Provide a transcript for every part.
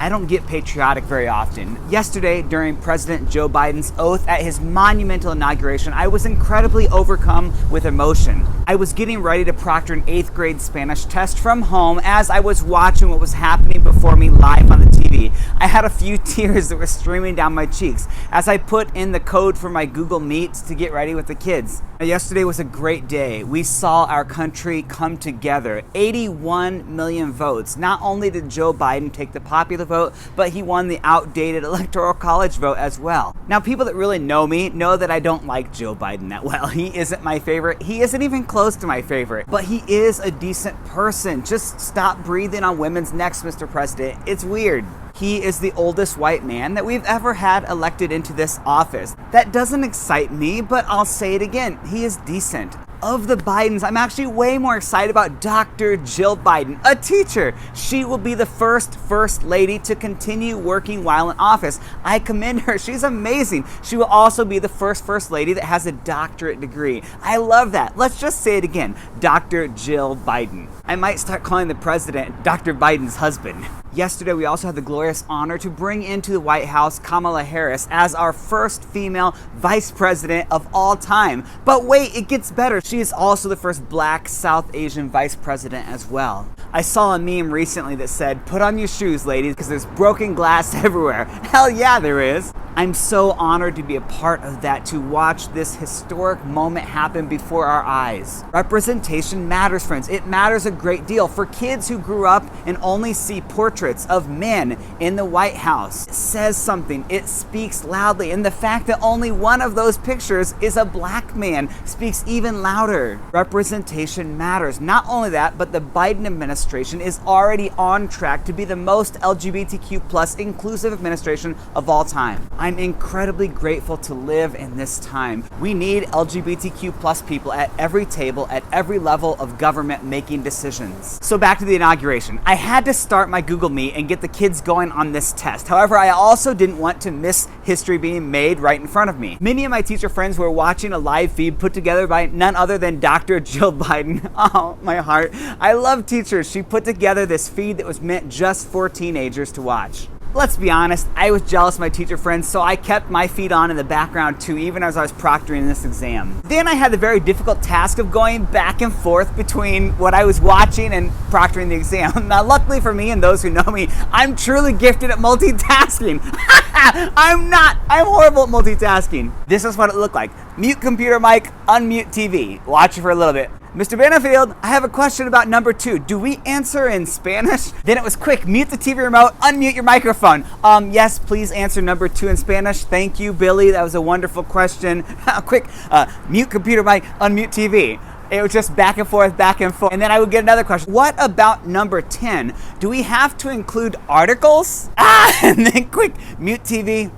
I don't get patriotic very often. Yesterday, during President Joe Biden's oath at his monumental inauguration, I was incredibly overcome with emotion. I was getting ready to proctor an 8th grade Spanish test from home as I was watching what was happening before me live on the TV. I had a few tears that were streaming down my cheeks as I put in the code for my Google Meet to get ready with the kids. Yesterday was a great day. We saw our country come together. 81 million votes. Not only did Joe Biden take the popular vote, but he won the outdated electoral college vote as well. Now, people that really know me know that I don't like Joe Biden that well. He isn't my favorite. He isn't even close to my favorite, but he is a decent person. Just stop breathing on women's necks, Mr. President. It's weird. He is the oldest white man that we've ever had elected into this office. That doesn't excite me, but I'll say it again. He is decent. Of the Bidens, I'm actually way more excited about Dr. Jill Biden, a teacher. She will be the first lady to continue working while in office. I commend her. She's amazing. She will also be the first lady that has a doctorate degree. I love that. Let's just say it again. Dr. Jill Biden. I might start calling the president Dr. Biden's husband. Yesterday, we also had the glorious honor to bring into the White House Kamala Harris as our first female vice president of all time. But wait, it gets better. She is also the first black South Asian vice president as well. I saw a meme recently that said, "Put on your shoes, ladies, because there's broken glass everywhere." Hell yeah, there is. I'm so honored to be a part of that, to watch this historic moment happen before our eyes. Representation matters, friends. It matters a great deal. For kids who grew up and only see portraits of men in the White House, it says something. It speaks loudly. And the fact that only one of those pictures is a black man speaks even louder. Representation matters. Not only that, but the Biden administration is already on track to be the most LGBTQ+ inclusive administration of all time. I'm incredibly grateful to live in this time. We need LGBTQ+ people at every table, at every level of government making decisions. So back to the inauguration. I had to start my Google Meet and get the kids going on this test. However, I also didn't want to miss history being made right in front of me. Many of my teacher friends were watching a live feed put together by none other than Dr. Jill Biden. Oh, my heart. I love teachers. She put together this feed that was meant just for teenagers to watch. Let's be honest, I was jealous of my teacher friends, so I kept my feed on in the background too, even as I was proctoring this exam. Then I had the very difficult task of going back and forth between what I was watching and proctoring the exam. Now, luckily for me and those who know me, I'm truly gifted at multitasking. I'm not. I'm horrible at multitasking. This is what it looked like. Mute computer mic, unmute TV. Watch it for a little bit. Mr. Benefield, I have a question about number 2. Do we answer in Spanish? Then it was quick. Mute the TV remote, unmute your microphone. Yes, please answer number 2 in Spanish. Thank you, Billy. That was a wonderful question. Quick, mute computer mic, unmute TV. It was just back and forth. And then I would get another question. What about number 10? Do we have to include articles? And then quick, mute TV.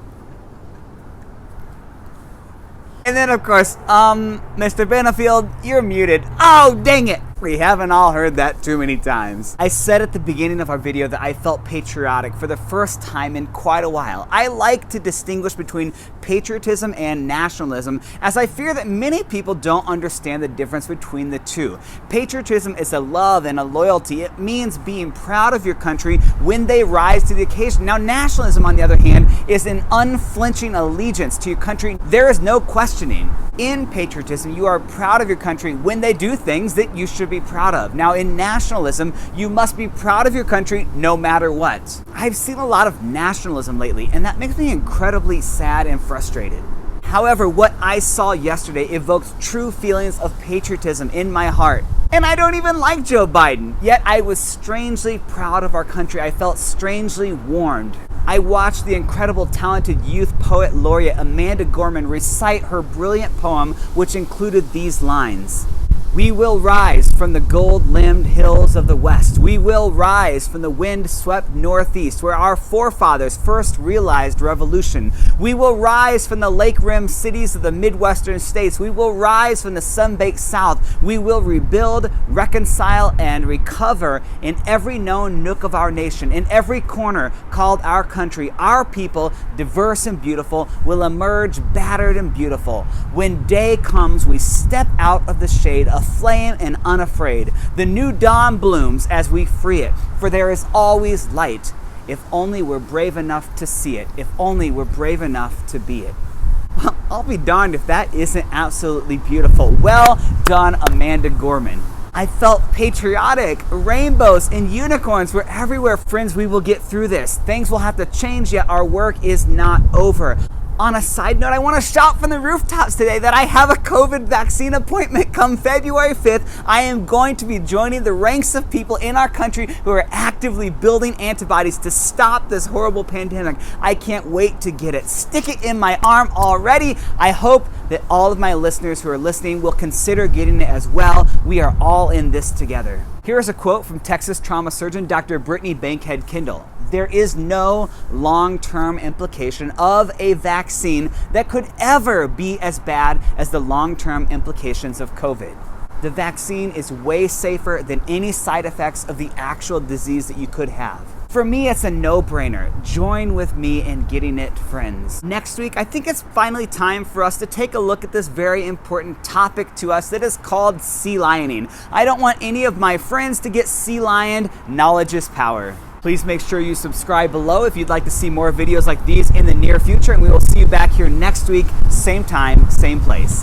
And then, of course, Mr. Benefield, you're muted. Oh, dang it. We haven't all heard that too many times. I said at the beginning of our video that I felt patriotic for the first time in quite a while. I like to distinguish between patriotism and nationalism, as I fear that many people don't understand the difference between the two. Patriotism is a love and a loyalty. It means being proud of your country when they rise to the occasion. Now, nationalism, on the other hand, is an unflinching allegiance to your country. There is no questioning. In patriotism, you are proud of your country when they do things that you should be proud of. Now, in nationalism, you must be proud of your country no matter what. I've seen a lot of nationalism lately, and that makes me incredibly sad and frustrated. However, what I saw yesterday evoked true feelings of patriotism in my heart. And I don't even like Joe Biden, yet I was strangely proud of our country. I felt strangely warmed. I watched the incredible talented youth poet laureate Amanda Gorman recite her brilliant poem, which included these lines. We will rise from the gold-limbed hills of the West. We will rise from the wind-swept Northeast, where our forefathers first realized revolution. We will rise from the lake-rimmed cities of the Midwestern states. We will rise from the sun-baked South. We will rebuild, reconcile, and recover in every known nook of our nation. In every corner called our country, our people, diverse and beautiful, will emerge battered and beautiful. When day comes, we step out of the shade, aflame and unafraid. The new dawn blooms as we free it, for there is always light If only we're brave enough to see it. If only we're brave enough to be it. Well, I'll be darned if that isn't absolutely beautiful. Well done, Amanda Gorman. I felt patriotic. Rainbows and unicorns were everywhere. Friends, we will get through this. Things will have to change, yet our work is not over. On a side note, I want to shout from the rooftops today that I have a COVID vaccine appointment come February 5th. I am going to be joining the ranks of people in our country who are actively building antibodies to stop this horrible pandemic. I can't wait to get it. Stick it in my arm already. I hope that all of my listeners who are listening will consider getting it as well. We are all in this together. Here is a quote from Texas trauma surgeon Dr. Brittany Bankhead Kindle. There is no long-term implication of a vaccine that could ever be as bad as the long-term implications of COVID. The vaccine is way safer than any side effects of the actual disease that you could have. For me, it's a no-brainer. Join with me in getting it, friends. Next week, I think it's finally time for us to take a look at this very important topic to us that is called sea lioning. I don't want any of my friends to get sea lioned. Knowledge is power. Please make sure you subscribe below if you'd like to see more videos like these in the near future, and we will see you back here next week, same time, same place.